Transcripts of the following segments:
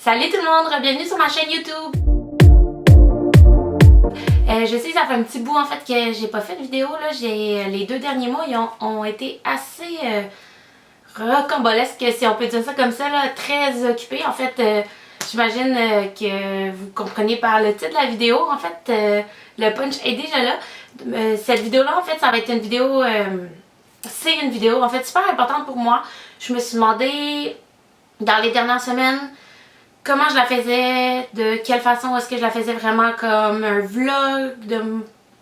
Salut tout le monde, bienvenue sur ma chaîne YouTube! Je sais que ça fait un petit bout en fait que j'ai pas fait de vidéo. Là. Les 2 derniers mois ils ont été assez rocambolesques, si on peut dire ça comme ça, là, très occupés. En fait, j'imagine que vous comprenez par le titre de la vidéo. En fait, le punch est déjà là. Cette vidéo-là, en fait, ça va être une vidéo... c'est une vidéo en fait super importante pour moi. Je me suis demandé dans les dernières semaines comment je la faisais, de quelle façon est-ce que je la faisais vraiment comme un vlog de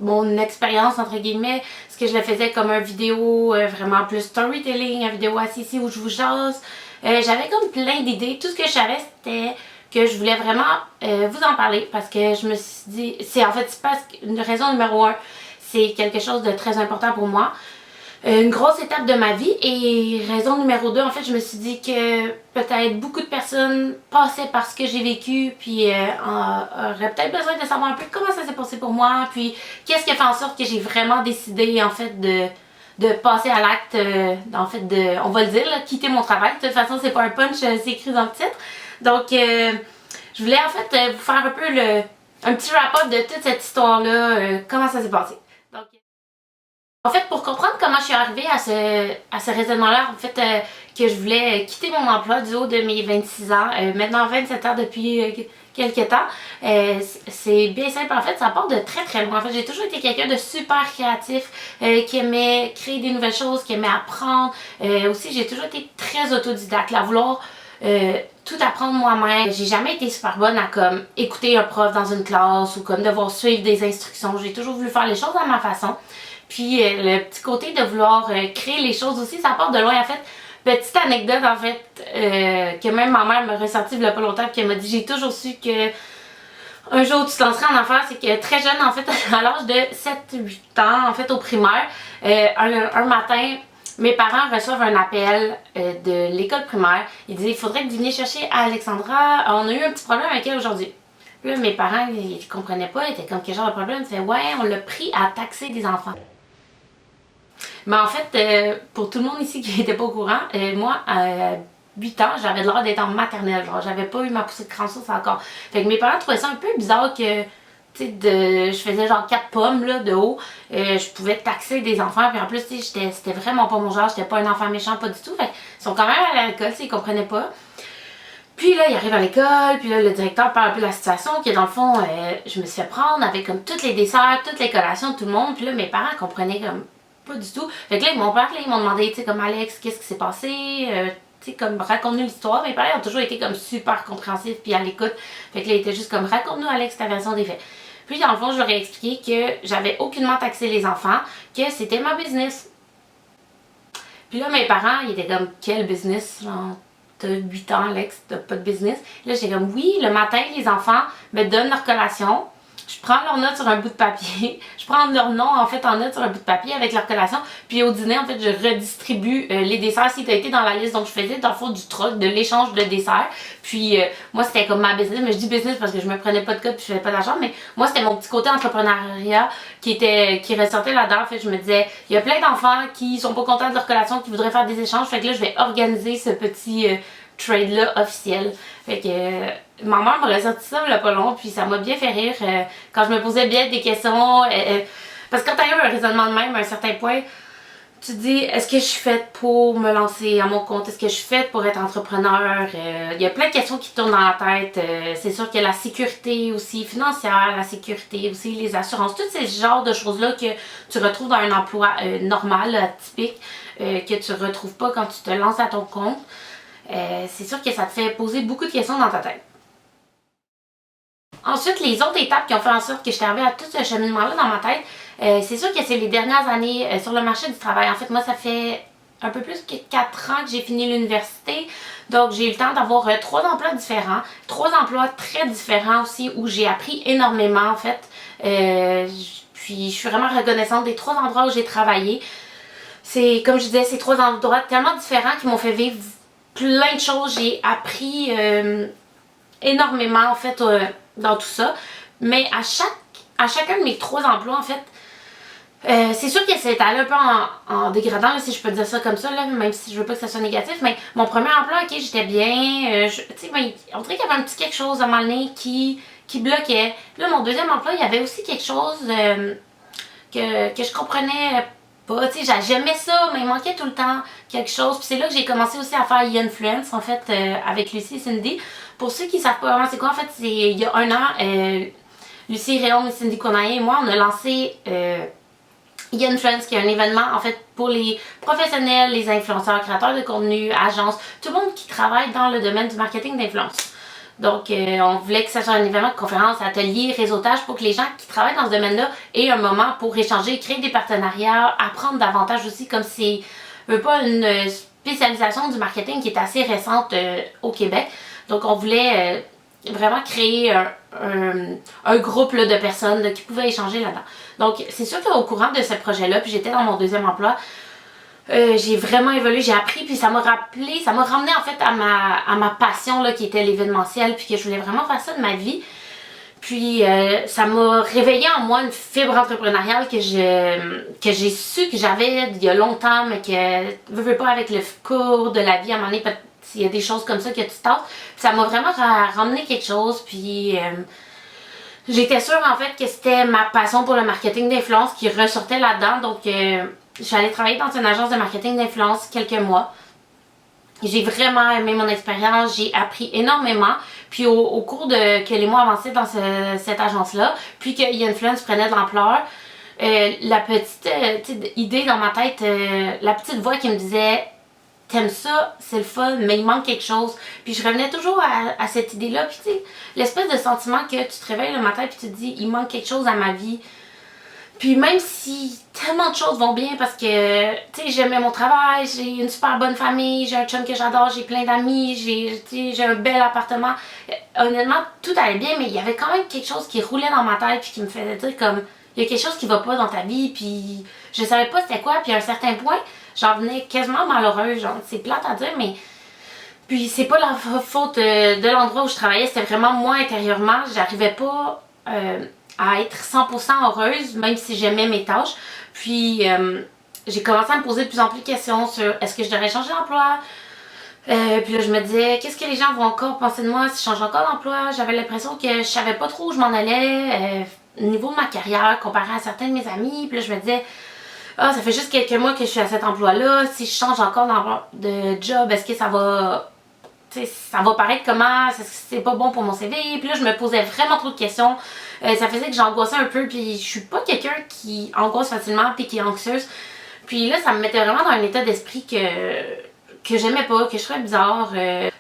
mon expérience entre guillemets, est-ce que je la faisais comme un vidéo vraiment plus storytelling, une vidéo assise ici où je vous jase. J'avais comme plein d'idées. Tout ce que je savais c'était que je voulais vraiment vous en parler parce que je me suis dit, c'est en fait une raison numéro 1, c'est quelque chose de très important pour moi. Une grosse étape de ma vie, et raison numéro 2, en fait, je me suis dit que peut-être beaucoup de personnes passaient par ce que j'ai vécu, puis auraient peut-être besoin de savoir un peu comment ça s'est passé pour moi, puis qu'est-ce qui a fait en sorte que j'ai vraiment décidé, en fait, de passer à l'acte, en fait, on va le dire, là, quitter mon travail. De toute façon, c'est pas un punch, c'est écrit dans le titre. Donc, je voulais, en fait, vous faire un peu un petit wrap-up de toute cette histoire-là, comment ça s'est passé. Donc, en fait, pour comprendre comment je suis arrivée à ce raisonnement-là, en fait, que je voulais quitter mon emploi du haut de mes 26 ans, maintenant 27 ans depuis quelques temps, c'est bien simple. En fait, ça part de très très loin. En fait, j'ai toujours été quelqu'un de super créatif, qui aimait créer des nouvelles choses, qui aimait apprendre. Aussi, j'ai toujours été très autodidacte, à vouloir tout apprendre moi-même. J'ai jamais été super bonne à comme écouter un prof dans une classe ou comme devoir suivre des instructions. J'ai toujours voulu faire les choses à ma façon. Puis le petit côté de vouloir créer les choses aussi, ça part de loin. En fait, petite anecdote en fait, que même ma mère m'a ressorti il y a pas longtemps, puis elle m'a dit, j'ai toujours su que un jour tu te lancerais en affaires. C'est que très jeune en fait, à l'âge de 7-8 ans, en fait au primaire, un matin, mes parents reçoivent un appel de l'école primaire. Ils disent, il faudrait que vous veniez chercher Alexandra, on a eu un petit problème avec elle aujourd'hui. Puis là, mes parents, ils comprenaient pas, ils étaient comme, quel genre de problème? Ils disaient, ouais, on l'a pris à taxer des enfants. Mais en fait, pour tout le monde ici qui n'était pas au courant, moi, à 8 ans, j'avais l'air d'être en maternelle. Genre, j'avais pas eu ma poussée de cransous encore. Fait que mes parents trouvaient ça un peu bizarre que, tu sais, je faisais genre 4 pommes là, de haut. Je pouvais taxer des enfants. Puis en plus, tu sais, c'était vraiment pas mon genre. J'étais pas un enfant méchant, pas du tout. Fait ils sont quand même à l'école, ils comprenaient pas. Puis là, il arrive à l'école, puis là, le directeur parle un peu de la situation, qui est dans le fond, je me suis fait prendre avec comme tous les desserts, toutes les collations de tout le monde. Puis là, mes parents comprenaient comme pas du tout. Fait que là, mon père, là, ils m'ont demandé, tu sais, comme Alex, qu'est-ce qui s'est passé? Tu sais, comme raconte-nous l'histoire. Mes parents ont toujours été comme super compréhensifs puis à l'écoute. Fait que là, ils étaient juste comme raconte-nous, Alex, ta version des faits. Puis dans le fond, je leur ai expliqué que j'avais aucunement taxé les enfants, que c'était ma business. Puis là, mes parents, ils étaient comme quel business? Genre, t'as 8 ans, Alex, t'as pas de business. Là, j'étais comme, oui, le matin, les enfants me donnent leur collation. Je prends leurs notes sur un bout de papier. Je prends leur nom, en fait, en note sur un bout de papier avec leur collation. Puis au dîner, en fait, je redistribue les desserts si t'as été dans la liste. Donc, je faisais, dans le fond, du troc, de l'échange de desserts. Puis, moi, c'était comme ma business. Mais je dis business parce que je me prenais pas de code puis je faisais pas d'argent. Mais moi, c'était mon petit côté entrepreneuriat qui ressortait là-dedans. En fait, je me disais, il y a plein d'enfants qui sont pas contents de leur collation, qui voudraient faire des échanges. Fait que là, je vais organiser ce petit trade-là officiel. Fait que ma mère m'a ressorti ça il y a pas long, puis ça m'a bien fait rire quand je me posais bien des questions. Parce que quand t'arrives à un raisonnement de même, à un certain point, tu te dis, est-ce que je suis faite pour me lancer à mon compte? Est-ce que je suis faite pour être entrepreneur? Il y a plein de questions qui tournent dans la tête. C'est sûr qu'il y a la sécurité aussi financière, la sécurité aussi, les assurances, tous ces genres de choses-là que tu retrouves dans un emploi normal, typique, que tu retrouves pas quand tu te lances à ton compte. C'est sûr que ça te fait poser beaucoup de questions dans ta tête. Ensuite, les autres étapes qui ont fait en sorte que je suis arrivée à tout ce cheminement-là dans ma tête, c'est sûr que c'est les dernières années sur le marché du travail. En fait, moi, ça fait un peu plus que 4 ans que j'ai fini l'université. Donc, j'ai eu le temps d'avoir 3 emplois différents. 3 emplois très différents aussi où j'ai appris énormément, en fait. Puis, je suis vraiment reconnaissante des 3 endroits où j'ai travaillé. C'est, comme je disais, ces 3 endroits tellement différents qui m'ont fait vivre plein de choses. J'ai appris énormément, en fait, dans tout ça. Mais à chacun de mes 3 emplois, en fait, C'est sûr que c'est allé un peu en dégradant, là, si je peux dire ça comme ça, là, même si je veux pas que ça soit négatif, mais mon premier emploi, ok, j'étais bien, tu sais, mais on dirait qu'il y avait un petit quelque chose à un moment donné qui bloquait. Puis là, mon deuxième emploi, il y avait aussi quelque chose que je comprenais pas, tu sais, j'aimais ça, mais il manquait tout le temps quelque chose. Puis c'est là que j'ai commencé aussi à faire e-influence, en fait, avec Lucie et Cindy. Pour ceux qui savent pas vraiment c'est quoi, en fait, c'est il y a un an, Lucie Réaume et Cindy Cournoyer et moi, on a lancé e-influence, qui est un événement en fait pour les professionnels, les influenceurs, créateurs de contenu, agences, tout le monde qui travaille dans le domaine du marketing d'influence. Donc, on voulait que ça soit un événement de conférence, atelier, réseautage pour que les gens qui travaillent dans ce domaine-là aient un moment pour échanger, créer des partenariats, apprendre davantage aussi, comme c'est pas une spécialisation du marketing qui est assez récente au Québec. Donc, on voulait vraiment créer un groupe là, de personnes là, qui pouvaient échanger là-dedans. Donc, c'est sûr qu'au courant de ce projet-là, puis j'étais dans mon deuxième emploi, j'ai vraiment évolué, j'ai appris, puis ça m'a rappelé, ça m'a ramené en fait à ma passion là, qui était l'événementiel, puis que je voulais vraiment faire ça de ma vie. Puis ça m'a réveillé en moi une fibre entrepreneuriale que j'ai su que j'avais il y a longtemps, mais que veux pas avec le cours de la vie à un moment donné, il y a des choses comme ça que tu tasses. Ça m'a vraiment ramené quelque chose, puis j'étais sûre en fait que c'était ma passion pour le marketing d'influence qui ressortait là-dedans. Donc je suis allée travailler dans une agence de marketing d'influence quelques mois. J'ai vraiment aimé mon expérience, j'ai appris énormément. Puis au cours de que les mois avançaient dans cette agence-là, puis que e-influence prenait de l'ampleur, la petite idée dans ma tête, la petite voix qui me disait t'aimes ça, c'est le fun, mais il manque quelque chose. Puis je revenais toujours à cette idée-là. Puis tu sais, l'espèce de sentiment que tu te réveilles le matin puis tu te dis il manque quelque chose à ma vie. Puis même si tellement de choses vont bien parce que, tu sais, j'aimais mon travail, j'ai une super bonne famille, j'ai un chum que j'adore, j'ai plein d'amis, j'ai un bel appartement. Honnêtement, tout allait bien, mais il y avait quand même quelque chose qui roulait dans ma tête puis qui me faisait dire comme, il y a quelque chose qui va pas dans ta vie, puis je savais pas c'était quoi, puis à un certain point, j'en venais quasiment malheureuse, genre, c'est plate à dire, mais... Puis c'est pas la faute de l'endroit où je travaillais, c'était vraiment moi intérieurement, j'arrivais pas... à être 100% heureuse, même si j'aimais mes tâches. Puis, j'ai commencé à me poser de plus en plus de questions sur est-ce que je devrais changer d'emploi? Puis là, je me disais, qu'est-ce que les gens vont encore penser de moi si je change encore d'emploi? J'avais l'impression que je savais pas trop où je m'en allais au niveau de ma carrière comparé à certains de mes amis. Puis là, je me disais, ah, ça fait juste quelques mois que je suis à cet emploi-là. Si je change encore de job, est-ce que ça va... T'sais, ça va paraître comment, c'est pas bon pour mon CV. Puis là, je me posais vraiment trop de questions. Ça faisait que j'angoissais un peu. Puis je suis pas quelqu'un qui angoisse facilement puis qui est anxieuse. Puis là, ça me mettait vraiment dans un état d'esprit que j'aimais pas, que je trouvais bizarre.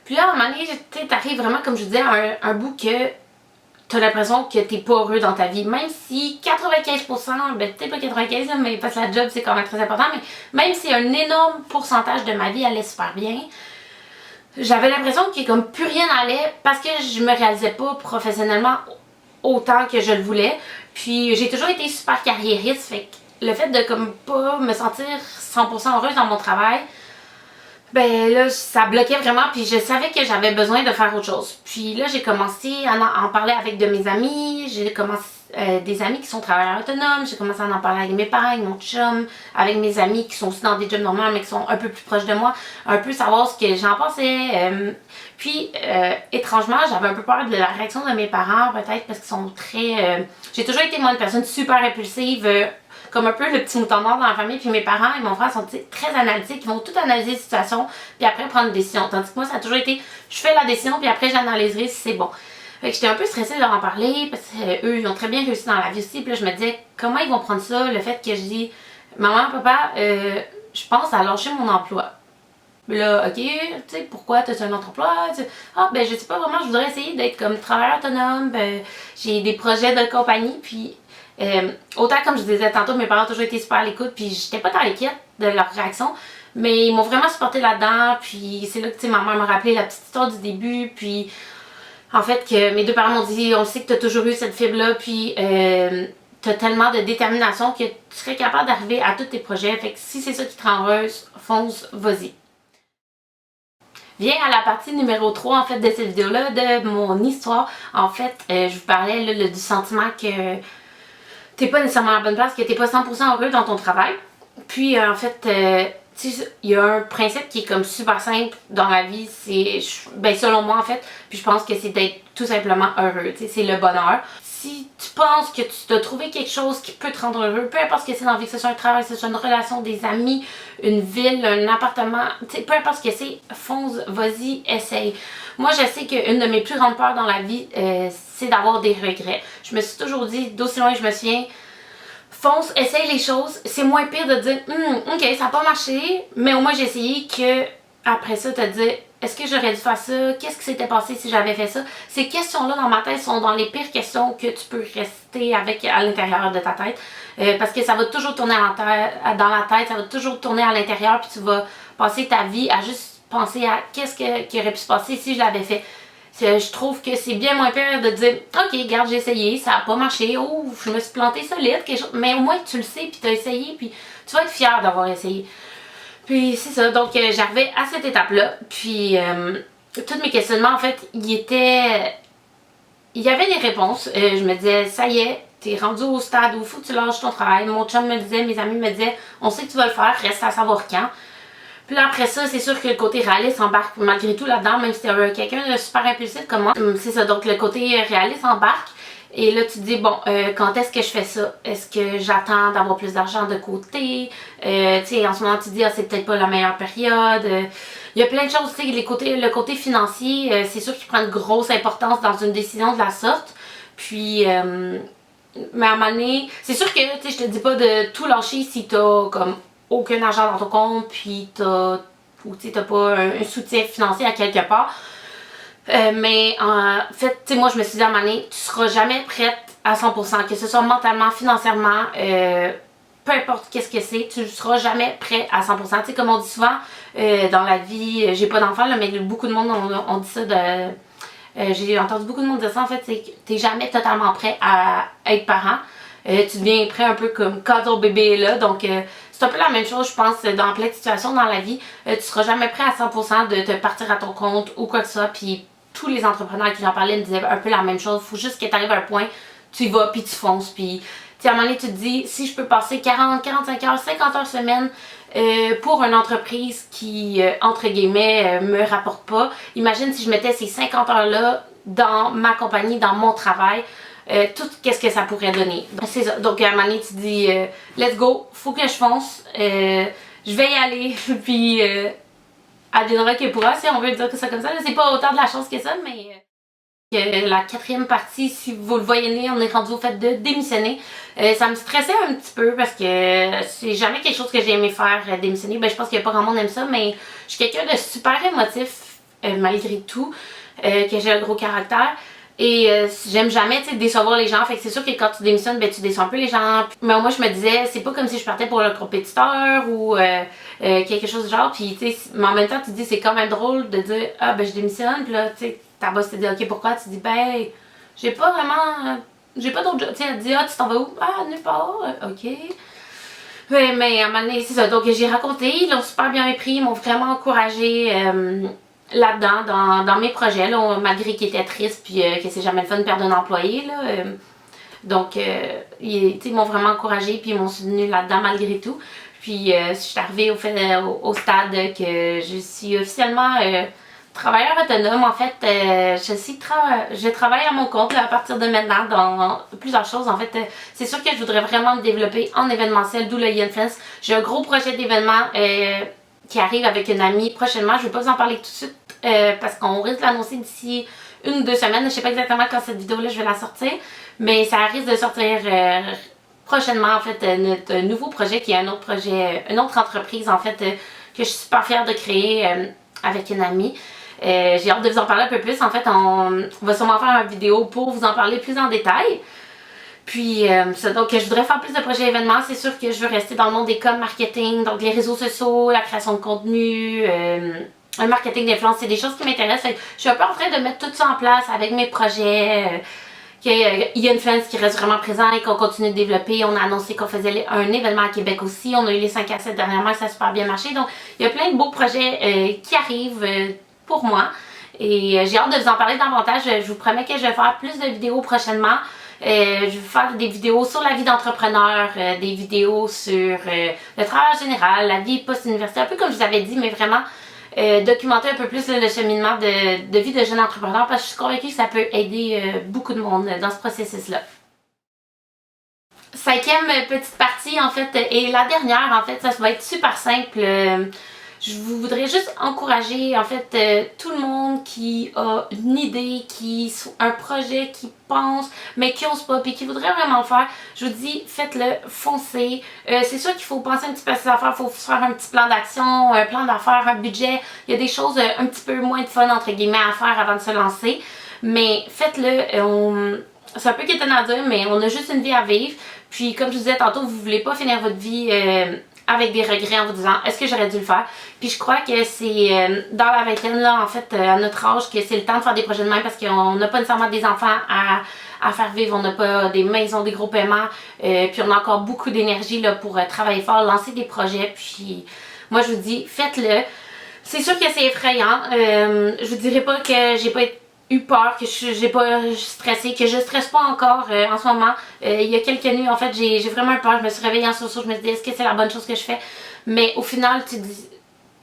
Puis là, à un moment donné, t'arrives vraiment, comme je disais, à un bout que t'as l'impression que t'es pas heureux dans ta vie. Même si 95%, ben peut-être pas 95%, mais parce que la job, c'est quand même très important. Mais même si un énorme pourcentage de ma vie allait super bien, j'avais l'impression que comme plus rien n'allait parce que je me réalisais pas professionnellement autant que je le voulais. Puis j'ai toujours été super carriériste, fait que le fait de comme pas me sentir 100% heureuse dans mon travail, ben là ça bloquait vraiment, puis je savais que j'avais besoin de faire autre chose. Puis là j'ai commencé à en parler avec de mes amis, j'ai commencé des amis qui sont travailleurs autonomes, j'ai commencé à en parler avec mes parents, avec mon chum, avec mes amis qui sont aussi dans des jobs normaux mais qui sont un peu plus proches de moi, un peu savoir ce que j'en pensais. Puis étrangement, j'avais un peu peur de la réaction de mes parents, peut-être parce qu'ils sont très... j'ai toujours été moi une personne super impulsive, comme un peu le petit mouton noir dans la famille, puis mes parents et mon frère sont très analytiques, ils vont tout analyser la situation, puis après prendre une décision. Tandis que moi, ça a toujours été, je fais la décision, puis après j'analyserai si c'est bon. Fait que j'étais un peu stressée de leur en parler, parce qu'eux, ils ont très bien réussi dans la vie aussi, puis là, je me disais, comment ils vont prendre ça, le fait que je dis, maman, papa, je pense à lâcher mon emploi. Mais là, ok, tu sais, pourquoi t'as un autre emploi? Ah, ben, je sais pas vraiment, je voudrais essayer d'être comme travailleur autonome, j'ai des projets de compagnie, puis autant comme je disais tantôt, mes parents ont toujours été super à l'écoute, puis j'étais pas tant inquiète de leur réaction, mais ils m'ont vraiment supporté là-dedans, puis c'est là que ma mère m'a rappelé la petite histoire du début, puis en fait que mes deux parents m'ont dit, on sait que t'as toujours eu cette fibre-là, puis t'as tellement de détermination que tu serais capable d'arriver à tous tes projets, fait que si c'est ça qui te rend heureuse, fonce, vas-y. Viens à la partie numéro 3 en fait de cette vidéo-là, de mon histoire. En fait, je vous parlais là, du sentiment t'es pas nécessairement à la bonne place, que t'es pas 100% heureux dans ton travail. Puis en fait, tu sais, il y a un principe qui est comme super simple dans la vie, c'est, ben selon moi en fait, puis je pense que c'est d'être tout simplement heureux, tu sais, c'est le bonheur. Si tu penses que tu t'as trouvé quelque chose qui peut te rendre heureux, peu importe ce que c'est dans la vie, que ce soit un travail, que ce soit une relation, des amis, une ville, un appartement, tu sais, peu importe ce que c'est, fonce, vas-y, essaye. Moi, je sais qu'une de mes plus grandes peurs dans la vie, c'est d'avoir des regrets. Je me suis toujours dit, d'aussi loin que je me souviens, fonce, essaye les choses. C'est moins pire de dire, ok, ça n'a pas marché, mais au moins j'ai essayé que après ça, te dire, est-ce que j'aurais dû faire ça? Qu'est-ce qui s'était passé si j'avais fait ça? Ces questions-là dans ma tête sont dans les pires questions que tu peux rester avec à l'intérieur de ta tête. Parce que ça va toujours tourner dans la tête, ça va toujours tourner à l'intérieur, puis tu vas passer ta vie à juste penser à qu'est-ce qui aurait pu se passer si je l'avais fait. Je trouve que c'est bien moins pire de dire ok, regarde, j'ai essayé, ça n'a pas marché, oh, je me suis plantée solide, quelque chose. Mais au moins tu le sais, puis tu as essayé, puis tu vas être fier d'avoir essayé. Puis c'est ça, donc j'arrivais à cette étape-là, puis tous mes questionnements, en fait, il y avait des réponses. Je me disais, ça y est, t'es rendu au stade où il faut que tu lâches ton travail. Mon chum me disait, mes amis me disaient, on sait que tu vas le faire, reste à savoir quand. Puis là, après ça, c'est sûr que le côté réaliste embarque malgré tout là-dedans, même si t'es quelqu'un de super impulsif comme moi. C'est ça, donc le côté réaliste embarque. Et là, tu te dis, bon, quand est-ce que je fais ça? Est-ce que j'attends d'avoir plus d'argent de côté? Tu sais, en ce moment, tu te dis, ah, c'est peut-être pas la meilleure période. Il y a plein de choses, tu sais, le côté financier, c'est sûr qu'il prend une grosse importance dans une décision de la sorte. Puis, mais à un moment donné, c'est sûr que, tu sais, je te dis pas de tout lâcher si t'as, comme, aucun argent dans ton compte, puis t'as pas un soutien financier à quelque part. Mais en fait, tu sais, moi je me suis dit à un moment donné, tu seras jamais prête à 100%, que ce soit mentalement, financièrement, peu importe qu'est-ce que c'est, tu seras jamais prêt à 100%. Tu sais, comme on dit souvent dans la vie, j'ai pas d'enfant, mais beaucoup de monde ont dit ça de. J'ai entendu beaucoup de monde dire ça, en fait, c'est que t'es jamais totalement prêt à être parent. Tu deviens prêt un peu comme quand ton bébé est là, donc c'est un peu la même chose, je pense, dans plein de situations dans la vie. Tu seras jamais prêt à 100% de te partir à ton compte ou quoi que ce soit, puis tous les entrepreneurs qui j'en parlais me disaient un peu la même chose. Faut juste que tu arrives à un point, tu y vas, puis tu fonces, puis à un moment donné, tu te dis, si je peux passer 40, 45 heures, 50 heures semaine pour une entreprise qui, entre guillemets, me rapporte pas, imagine si je mettais ces 50 heures-là dans ma compagnie, dans mon travail, tout qu'est-ce que ça pourrait donner. C'est ça. Donc à un moment donné, tu te dis, let's go, faut que je fonce, je vais y aller, puis adviendra que pourra, si on veut dire que ça comme ça. C'est pas autant de la chance que ça, mais la quatrième partie, si vous le voyez venir, on est rendu au fait de démissionner. Ça me stressait un petit peu parce que c'est jamais quelque chose que j'ai aimé faire, démissionner. Ben, je pense qu'il y a pas grand monde aime ça, mais je suis quelqu'un de super émotif, malgré tout, que j'ai un gros caractère. Et j'aime jamais décevoir les gens, fait que c'est sûr que quand tu démissionnes, ben tu déçois un peu les gens. Mais moi je me disais, c'est pas comme si je partais pour le compétiteur ou quelque chose du genre. Puis tu sais, mais en même temps tu te dis c'est quand même drôle de dire ah ben je démissionne, puis là tu sais ta boss te dit ok pourquoi, tu dis ben j'ai pas vraiment, j'ai pas d'autre job. Tu sais elle te dit ah tu t'en vas où, ah nulle part, ok. Mais à un moment donné c'est ça, donc j'ai raconté, ils l'ont super bien pris, ils m'ont vraiment encouragé là-dedans, dans mes projets, là, malgré qu'ils étaient tristes puis que c'est jamais le fun de perdre un employé. Là, donc, ils m'ont vraiment encouragé puis ils m'ont soutenu là-dedans malgré tout. Puis, je suis arrivée au stade que je suis officiellement travailleur autonome. En fait, je travaille à mon compte là, à partir de maintenant dans plusieurs choses. En fait, c'est sûr que je voudrais vraiment me développer en événementiel, d'où le Influence. J'ai un gros projet d'événement qui arrive avec une amie prochainement. Je ne vais pas vous en parler tout de suite parce qu'on risque de l'annoncer d'ici 1 ou 2 semaines. Je ne sais pas exactement quand cette vidéo-là je vais la sortir, mais ça risque de sortir prochainement en fait notre nouveau projet qui est un autre projet, une autre entreprise en fait que je suis super fière de créer avec une amie. J'ai hâte de vous en parler un peu plus. En fait, on va sûrement faire une vidéo pour vous en parler plus en détail. Puis, donc je voudrais faire plus de projets événements. C'est sûr que je veux rester dans le monde des coms marketing, donc les réseaux sociaux, la création de contenu, le marketing d'influence, c'est des choses qui m'intéressent. Je suis un peu en train de mettre tout ça en place avec mes projets. Il y a une Influence qui reste vraiment présent et qu'on continue de développer. On a annoncé qu'on faisait un événement à Québec aussi. On a eu les 5 à 7 dernièrement, ça a super bien marché. Donc, il y a plein de beaux projets qui arrivent pour moi. Et j'ai hâte de vous en parler davantage. Je vous promets que je vais faire plus de vidéos prochainement. Je vais faire des vidéos sur la vie d'entrepreneur, des vidéos sur le travail en général, la vie post-université, un peu comme je vous avais dit, mais vraiment documenter un peu plus le cheminement de vie de jeune entrepreneur parce que je suis convaincue que ça peut aider beaucoup de monde dans ce processus-là. Cinquième petite partie, en fait, et la dernière, en fait, ça va être super simple. Je voudrais juste encourager, en fait, tout le monde qui a une idée, un projet, qui pense, mais qui n'ose pas, puis qui voudrait vraiment le faire. Je vous dis, faites-le, foncez. C'est sûr qu'il faut penser un petit peu à ces affaires, il faut se faire un petit plan d'action, un plan d'affaires, un budget. Il y a des choses un petit peu moins de fun, entre guillemets, à faire avant de se lancer. Mais faites-le. C'est un peu étonnant à dire, mais on a juste une vie à vivre. Puis, comme je vous disais tantôt, vous voulez pas finir votre vie avec des regrets en vous disant est-ce que j'aurais dû le faire. Puis, je crois que c'est dans la vingtaine, là, en fait, à notre âge, que c'est le temps de faire des projets de même parce qu'on n'a pas nécessairement des enfants à faire vivre, on n'a pas des maisons, des gros paiements, puis on a encore beaucoup d'énergie là pour travailler fort, lancer des projets. Puis, moi, je vous dis, faites-le. C'est sûr que c'est effrayant. Je vous dirais pas que j'ai pas eu peur, que j'ai pas stressé, que je stresse pas encore en ce moment. Il y a quelques nuits, en fait, j'ai vraiment eu peur. Je me suis réveillée en sursaut, je me suis dit, est-ce que c'est la bonne chose que je fais? Mais au final, tu te dis,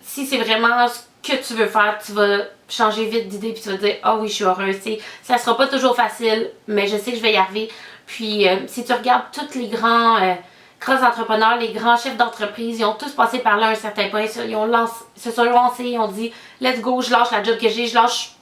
si c'est vraiment ce que tu veux faire, tu vas changer vite d'idée puis tu vas te dire, ah oui, je suis heureuse. Ça sera pas toujours facile, mais je sais que je vais y arriver. Puis, si tu regardes tous les grands entrepreneurs, les grands chefs d'entreprise, ils ont tous passé par là à un certain point. Ils se sont lancés, ils ont dit, let's go, je lâche la job que j'ai, je lâche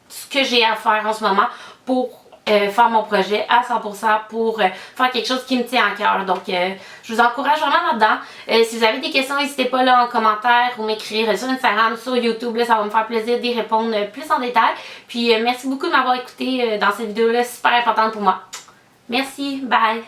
ce que j'ai à faire en ce moment pour faire mon projet à 100% pour faire quelque chose qui me tient à cœur. Donc, je vous encourage vraiment là-dedans. Si vous avez des questions, n'hésitez pas là en commentaire ou m'écrire sur Instagram, sur YouTube. Là, ça va me faire plaisir d'y répondre plus en détail. Puis, merci beaucoup de m'avoir écouté dans cette vidéo-là, super importante pour moi. Merci, bye!